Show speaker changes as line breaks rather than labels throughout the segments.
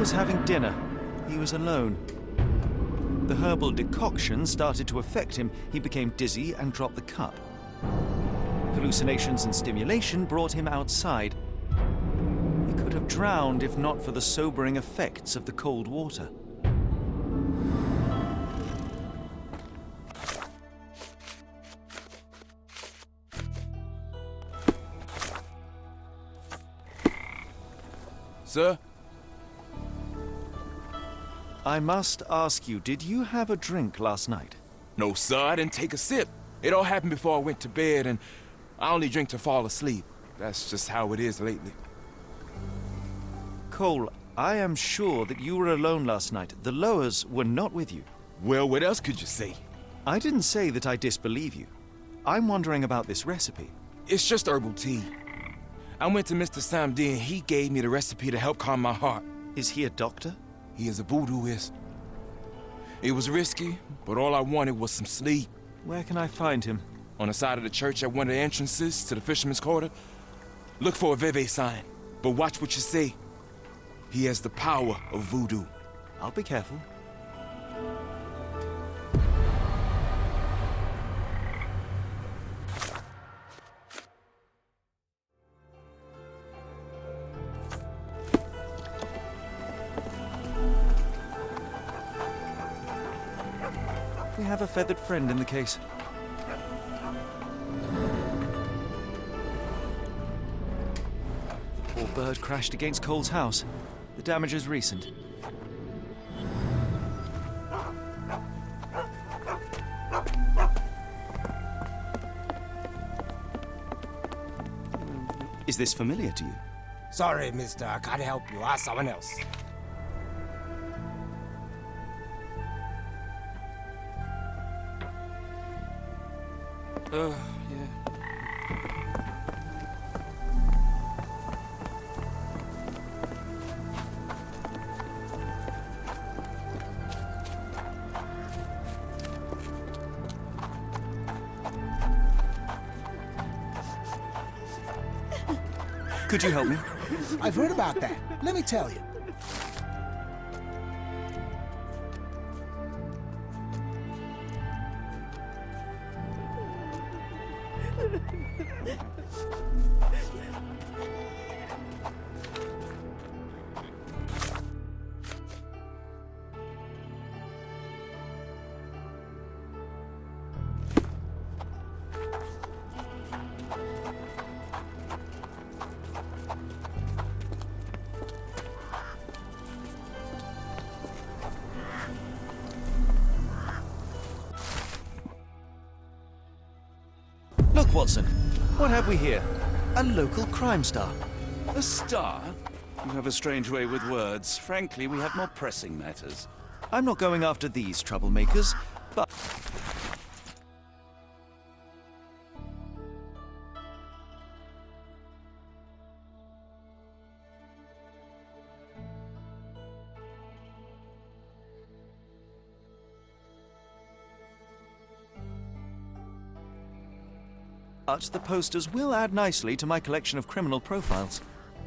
was having dinner. He was alone. The herbal decoction started to affect him. He became dizzy and dropped the cup. Hallucinations and stimulation brought him outside. He could have drowned if not for the sobering effects of the cold water.
Sir?
I must ask you, did you have a drink last night?
No, sir, I didn't take a sip. It all happened before I went to bed, and I only drink to fall asleep. That's just how it is lately.
Cole, I am sure that you were alone last night. The Lowers were not with you.
Well, what else could you say?
I didn't say that I disbelieve you. I'm wondering about this recipe.
It's just herbal tea. I went to Mr. Samdi and he gave me the recipe to help calm my heart.
Is he a doctor?
He is a voodooist. It was risky, but all I wanted was some sleep.
Where can I find him?
On the side of the church at one of the entrances to the Fisherman's Quarter. Look for a Veve sign, but watch what you say. He has the power of voodoo.
I'll be careful. We have a feathered friend in the case. The poor bird crashed against Cole's house. The damage is recent. Is this familiar to you?
Sorry, mister. I can't help you. Ask someone else.
Yeah.
Could you help me?
I've heard about that. Let me tell you.
Look, Watson. What have we here? A local crime star.
A star? You have a strange way with words. Frankly, we have more pressing matters.
I'm not going after these troublemakers, but... But the posters will add nicely to my collection of criminal profiles.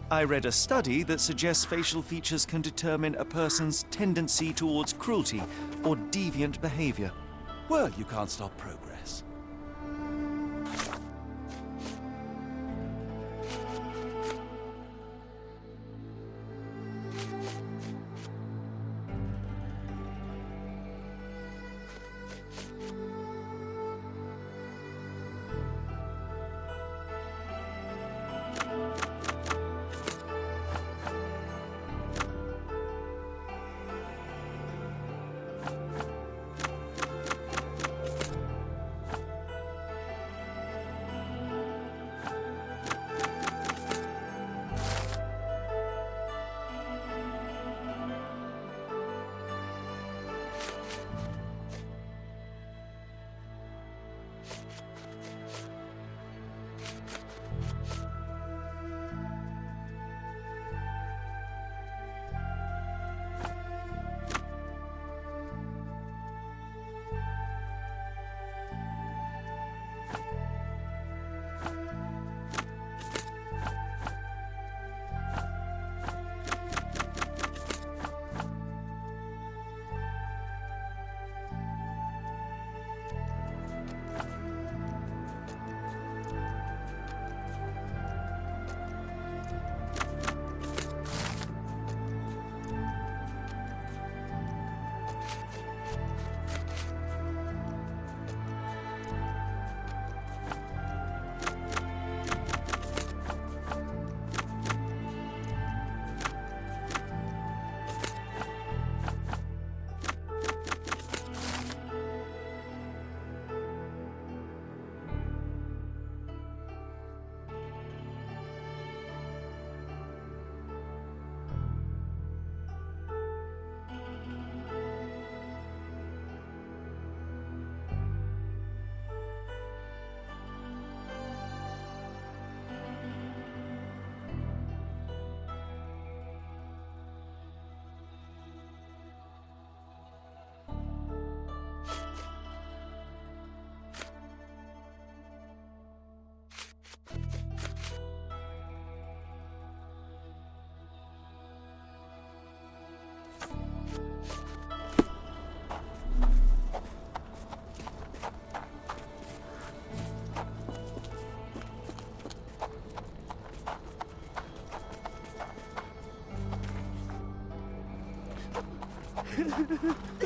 I read a study that suggests facial features can determine a person's tendency towards cruelty or deviant behavior.
Well, you can't stop progress.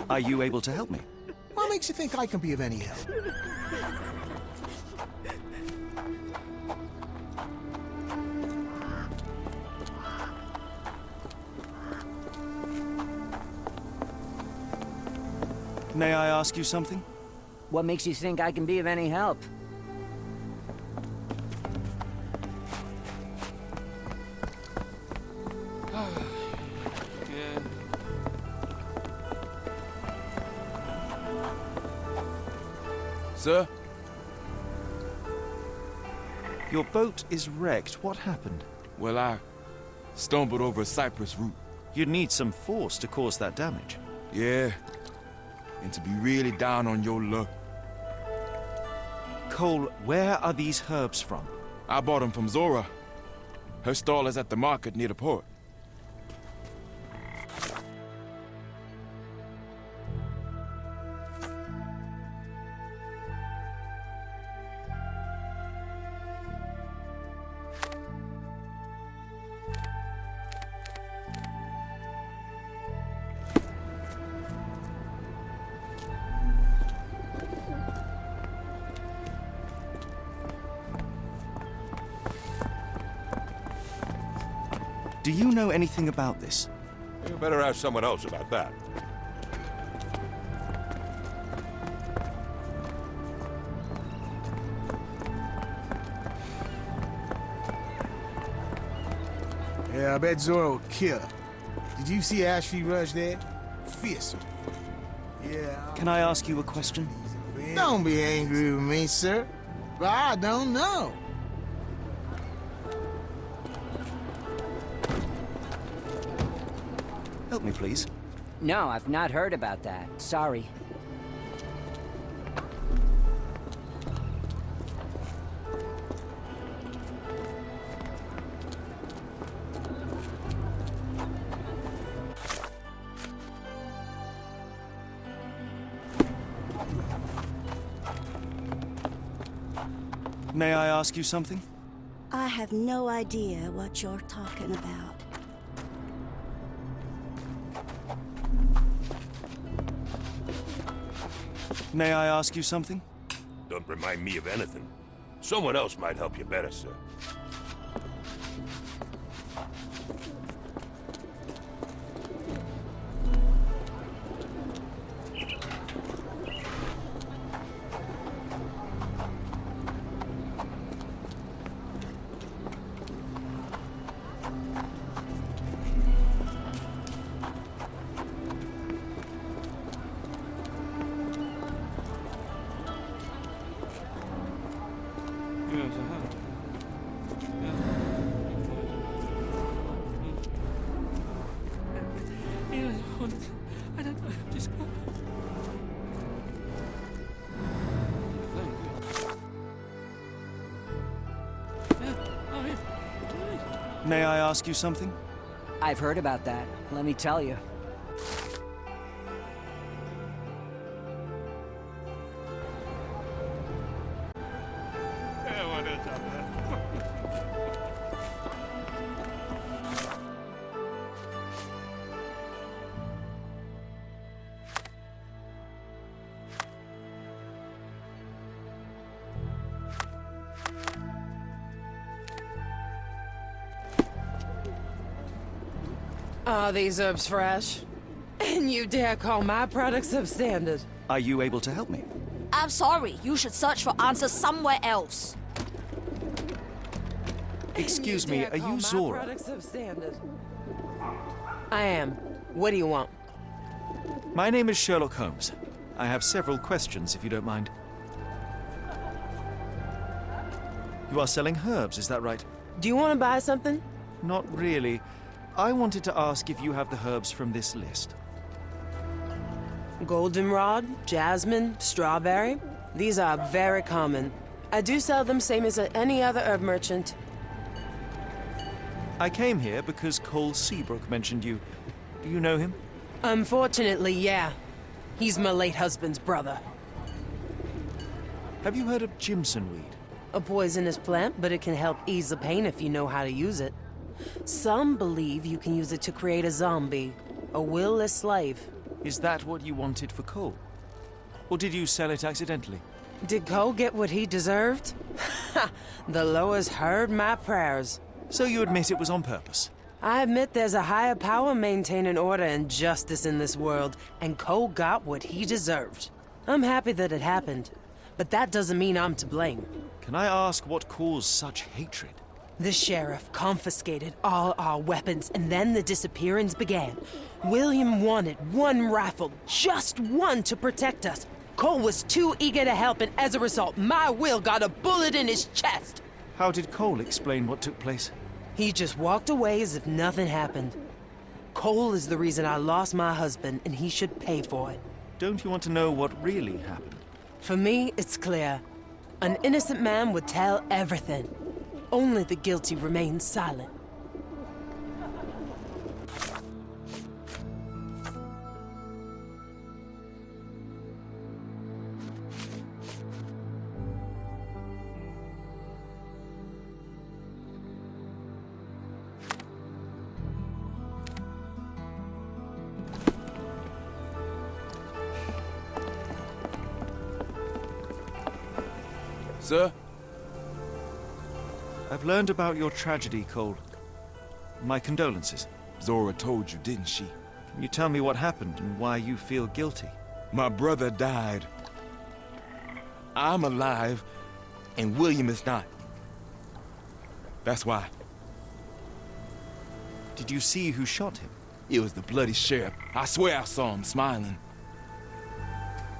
Are you able to help me?
What makes you think I can be of any help?
May I ask you something?
What makes you think I can be of any help?
Sir?
Your boat is wrecked. What happened?
Well, I stumbled over a cypress root.
You'd need some force to cause that damage.
Yeah. And to be really down on your luck.
Cole, where are these herbs from?
I bought them from Zora. Her stall is at the market near the port.
Do you know anything about this?
You better ask someone else about that.
Yeah, I bet Zora would kill her. Did you see Ashley Rush there? Fearsome. Yeah.
Can I ask you a question?
Don't be angry with me, sir. But I don't know.
Help me, please.
No, I've not heard about that. Sorry.
May I ask you something?
I have no idea what you're talking about.
May I ask you something?
Don't remind me of anything. Someone else might help you better, sir.
May I ask you something?
I've heard about that. Let me tell you.
Are these herbs fresh? And you dare call my products substandard?
Are you able to help me?
I'm sorry, you should search for answers somewhere else.
Excuse me,
dare
are
call
you
my
Zora?
products substandard? I am. What do you want?
My name is Sherlock Holmes. I have several questions, if you don't mind. You are selling herbs, is that right?
Do you want to buy something?
Not really. I wanted to ask if you have the herbs from this list.
Goldenrod, jasmine, strawberry. These are very common. I do sell them same as any other herb merchant.
I came here because Cole Seabrook mentioned you. Do you know him?
Unfortunately, yeah. He's my late husband's brother.
Have you heard of Jimson weed?
A poisonous plant, but it can help ease the pain if you know how to use it. Some believe you can use it to create a zombie, a willless slave.
Is that what you wanted for Cole? Or did you sell it accidentally?
Did Cole get what he deserved? Ha! The Loas heard my prayers.
So you admit it was on purpose?
I admit there's a higher power maintaining order and justice in this world, and Cole got what he deserved. I'm happy that it happened, but that doesn't mean I'm to blame.
Can I ask what caused such hatred?
The sheriff confiscated all our weapons, and then the disappearance began. William wanted one rifle, just one, to protect us. Cole was too eager to help, and as a result, my Will got a bullet in his chest.
How did Cole explain what took place?
He just walked away as if nothing happened. Cole is the reason I lost my husband, and he should pay for it.
Don't you want to know what really happened?
For me, it's clear. An innocent man would tell everything. Only the guilty remain silent.
Sir?
I've learned about your tragedy, Cole. My condolences.
Zora told you, didn't she?
Can you tell me what happened and why you feel guilty?
My brother died. I'm alive, and William is not. That's why.
Did you see who shot him?
It was the bloody sheriff. I swear I saw him smiling.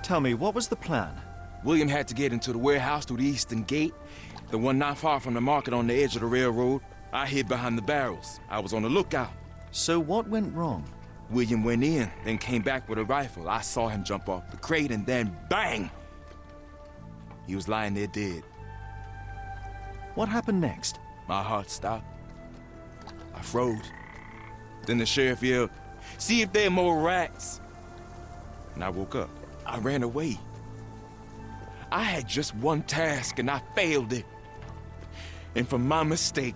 Tell me, what was the plan?
William had to get into the warehouse through the eastern gate, the one not far from the market on the edge of the railroad. I hid behind the barrels. I was on the lookout.
So what went wrong?
William went in, then came back with a rifle. I saw him jump off the crate, and then bang! He was lying there dead.
What happened next?
My heart stopped. I froze. Then the sheriff yelled, "See if there are more rats." And I woke up. I ran away. I had just one task, and I failed it. And for my mistake,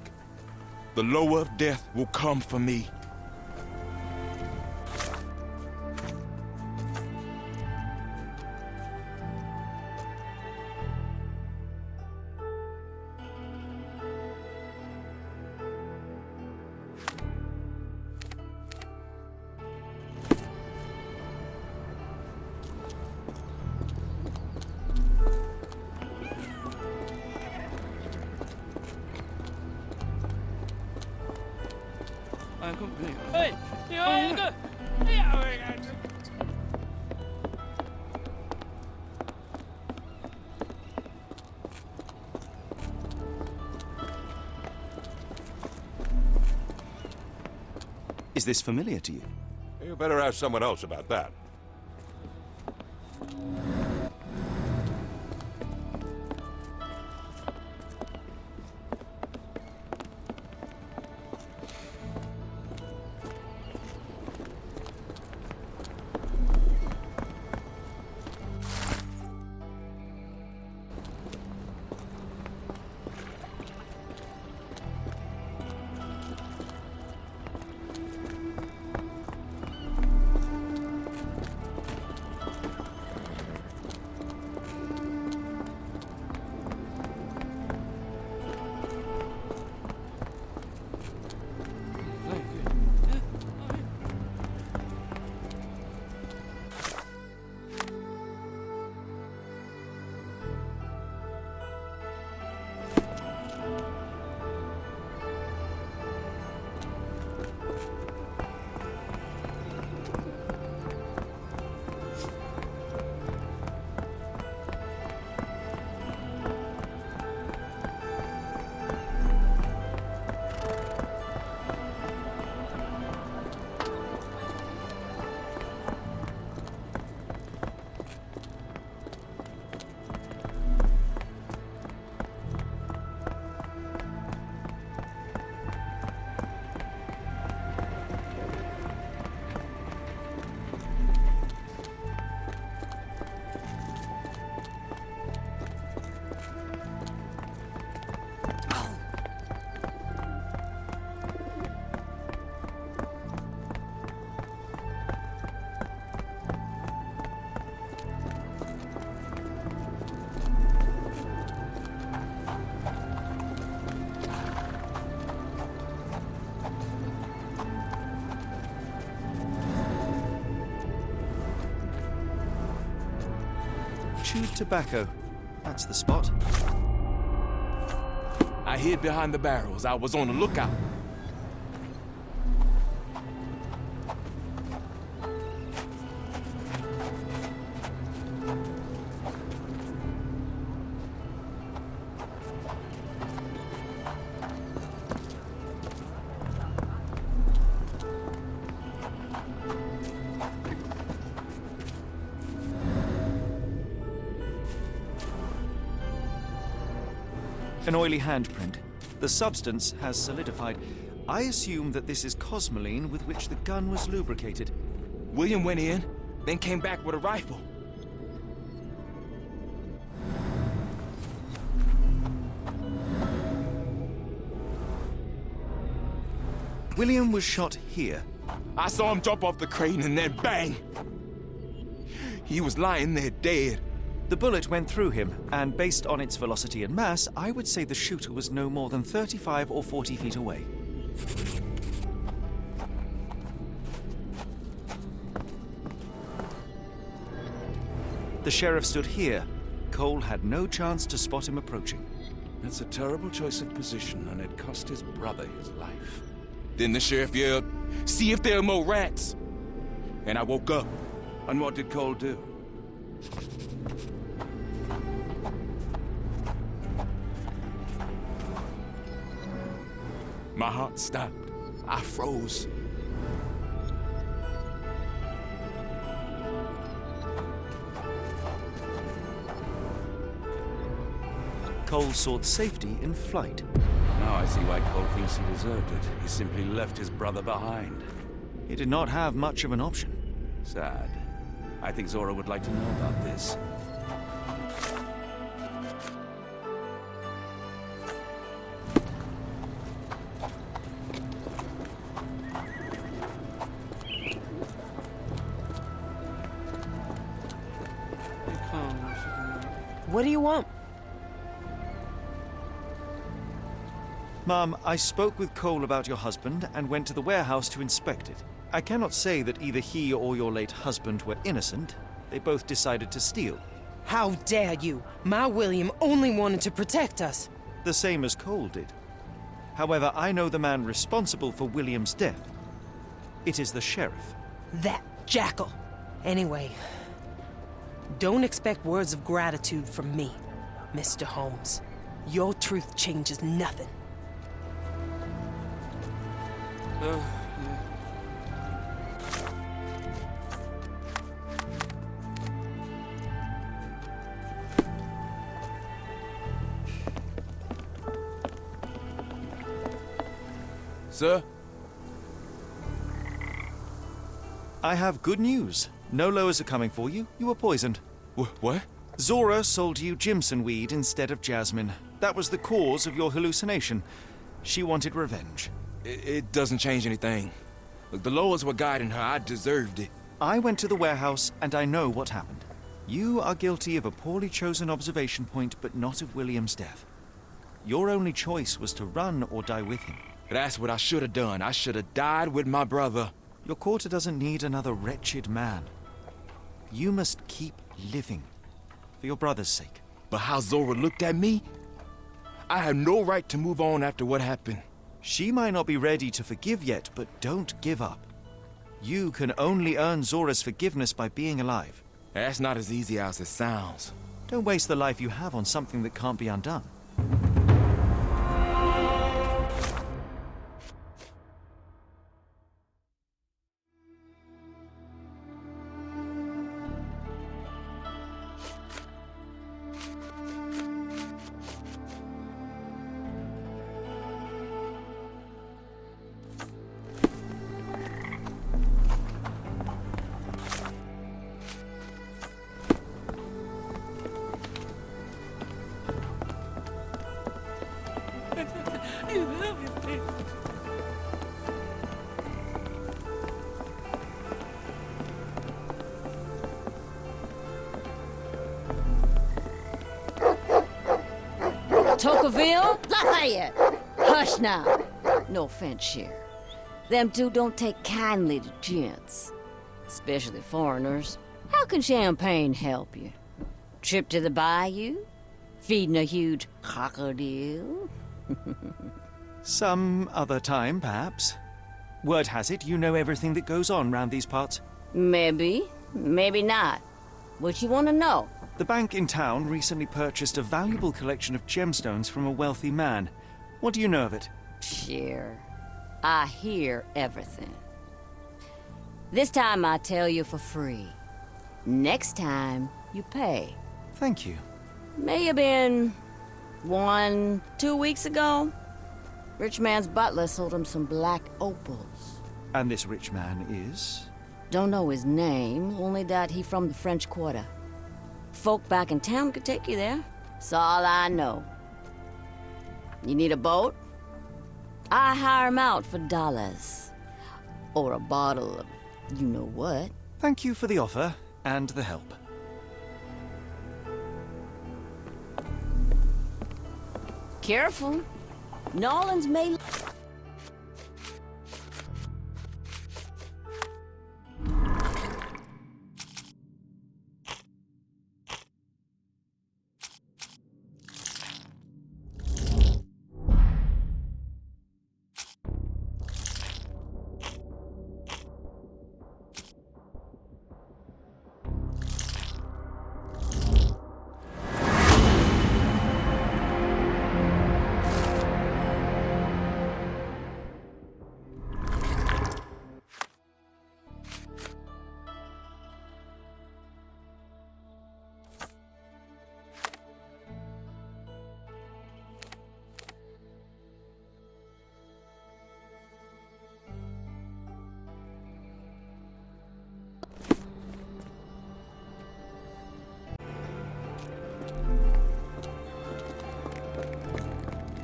the lower of death will come for me.
Is this familiar to you?
You better ask someone else about that.
Smooth tobacco. That's the spot.
I hid behind the barrels. I was on the lookout.
An oily handprint. The substance has solidified. I assume that this is cosmoline with which the gun was lubricated.
William went in, then came back with a rifle.
William was shot here.
I saw him jump off the crane and then bang! He was lying there dead.
The bullet went through him, and based on its velocity and mass, I would say the shooter was no more than 35 or 40 feet away. The sheriff stood here. Cole had no chance to spot him approaching.
That's a terrible choice of position, and it cost his brother his life.
Then the sheriff yelled, "See if there are more rats!" And I woke up.
And what did Cole do?
My heart stopped. I froze.
Cole sought safety in flight.
Now I see why Cole thinks he deserved it. He simply left his brother behind.
He did not have much of an option.
Sad. I think Zora would like to know about this.
What do you want?
Mom, I spoke with Cole about your husband and went to the warehouse to inspect it. I cannot say that either he or your late husband were innocent. They both decided to steal.
How dare you? My William only wanted to protect us.
The same as Cole did. However, I know the man responsible for William's death. It is the sheriff.
That jackal. Anyway, don't expect words of gratitude from me, Mr. Holmes. Your truth changes nothing.
Sir?
I have good news. No lowers are coming for you. You were poisoned.
What?
Zora sold you Jimson weed instead of jasmine. That was the cause of your hallucination. She wanted revenge.
It doesn't change anything. Look, the laws were guiding her. I deserved it.
I went to the warehouse and I know what happened. You are guilty of a poorly chosen observation point, but not of William's death. Your only choice was to run or die with him.
That's what I should have done. I should have died with my brother.
Your quarter doesn't need another wretched man. You must keep living. For your brother's sake.
But how Zora looked at me? I have no right to move on after what happened.
She might not be ready to forgive yet, but don't give up. You can only earn Zora's forgiveness by being alive.
That's not as easy as it sounds.
Don't waste the life you have on something that can't be undone.
Tocqueville? Lafayette! Hush now. No offense, Sheriff. Them two don't take kindly to gents. Especially foreigners. How can champagne help you? Trip to the bayou? Feeding a huge crocodile?
Some other time, perhaps. Word has it you know everything that goes on round these parts.
Maybe, maybe not. What you want to know?
The bank in town recently purchased a valuable collection of gemstones from a wealthy man. What do you know of it?
Sure. I hear everything. This time I tell you for free. Next time, you pay.
Thank you.
May have been 2 weeks ago. Rich man's butler sold him some black opals.
And this rich man is?
Don't know his name, only that he from the French Quarter. Folk back in town could take you there. That's all I know. You need a boat? I hire him out for dollars. Or a bottle of you-know-what.
Thank you for the offer and the help.
Careful. Nolans may...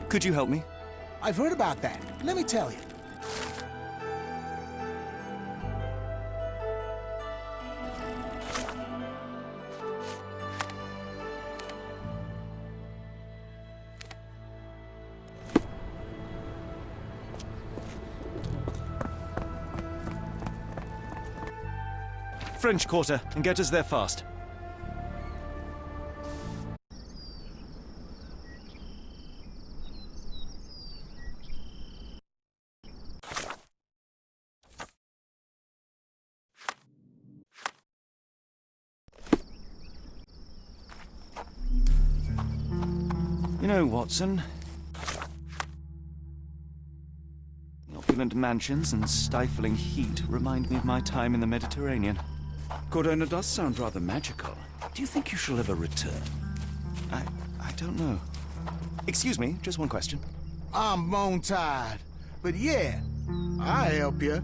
Could you help me?
I've heard about that. Let me tell you.
French Quarter, and get us there fast. You know, Watson, the opulent mansions and stifling heat remind me of my time in the Mediterranean.
Cordona does sound rather magical. Do you think you shall ever return?
I don't know. Excuse me, just one question.
I'm bone tired. But yeah, I'll help you.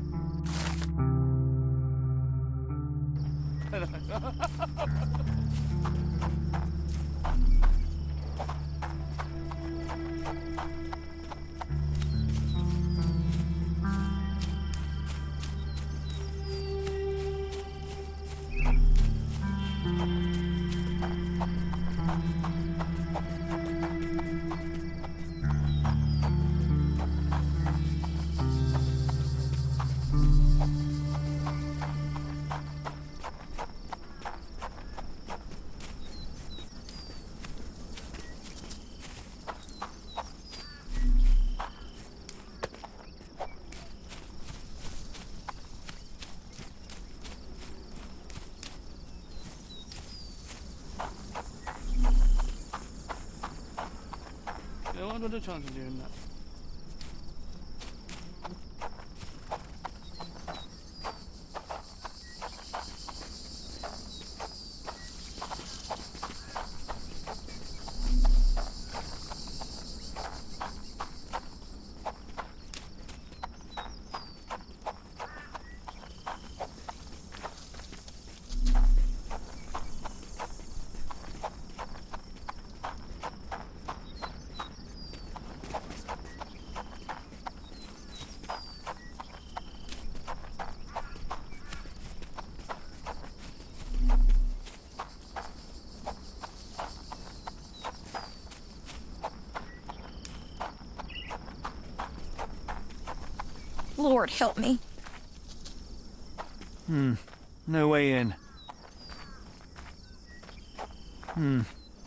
What are the chances of doing that?
Lord, help me.
No way in.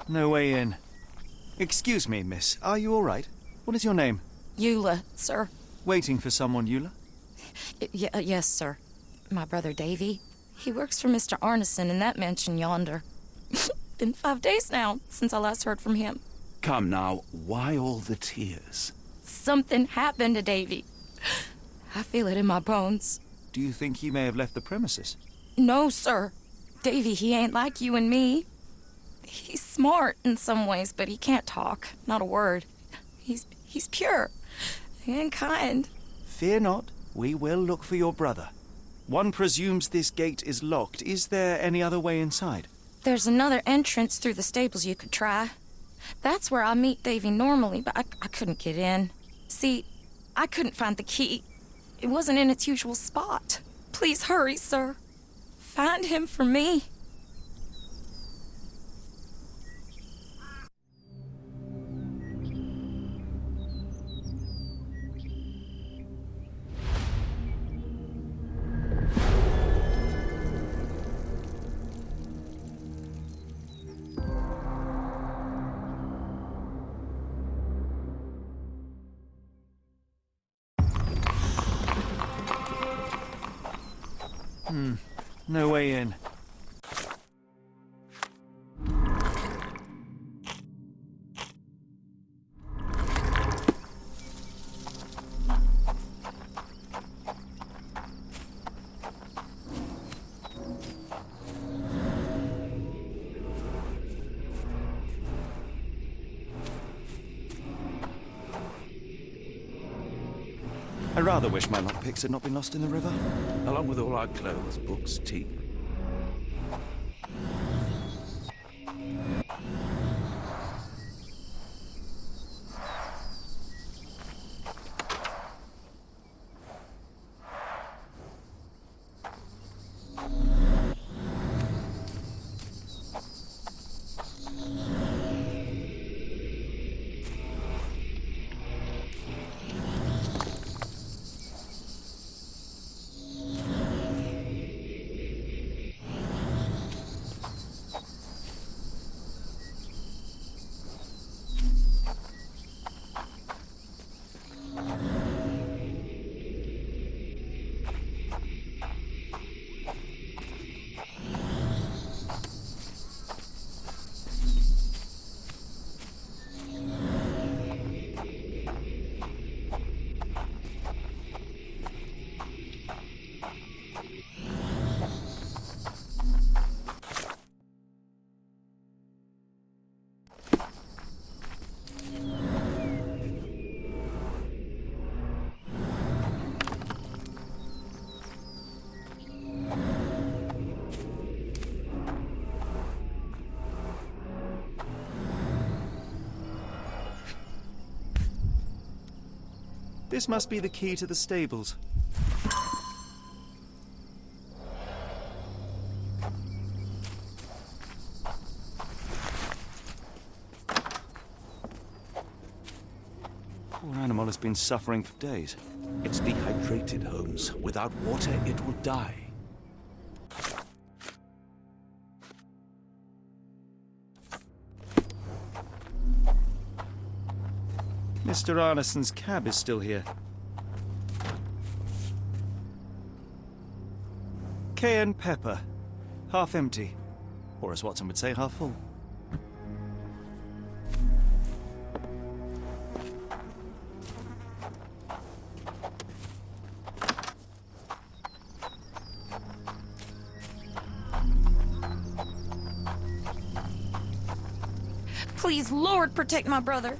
No way in. Excuse me, miss. Are you all right? What is your name?
Eula, sir.
Waiting for someone, Eula?
Yes, sir. My brother Davy. He works for Mr. Arneson in that mansion yonder. Been 5 days now since I last heard from him.
Come now, why all the tears?
Something happened to Davy. I feel it in my bones.
Do you think he may have left the premises?
No, sir. Davy, he ain't like you and me. He's smart in some ways, but he can't talk. Not a word. He's pure and kind.
Fear not. We will look for your brother. One presumes this gate is locked. Is there any other way inside?
There's another entrance through the stables you could try. That's where I meet Davy normally, but I couldn't get in. See, I couldn't find the key. It wasn't in its usual spot. Please hurry, sir. Find him for me.
No way in. I rather wish my lockpicks had not been lost in the river.
Along with all our clothes, books, tea.
This must be the key to the stables. Poor animal has been suffering for days.
It's dehydrated, Holmes. Without water, it will die.
Mr. Arneson's cab is still here. Cayenne pepper. Half empty. Or as Watson would say, half full.
Please, Lord, protect my brother.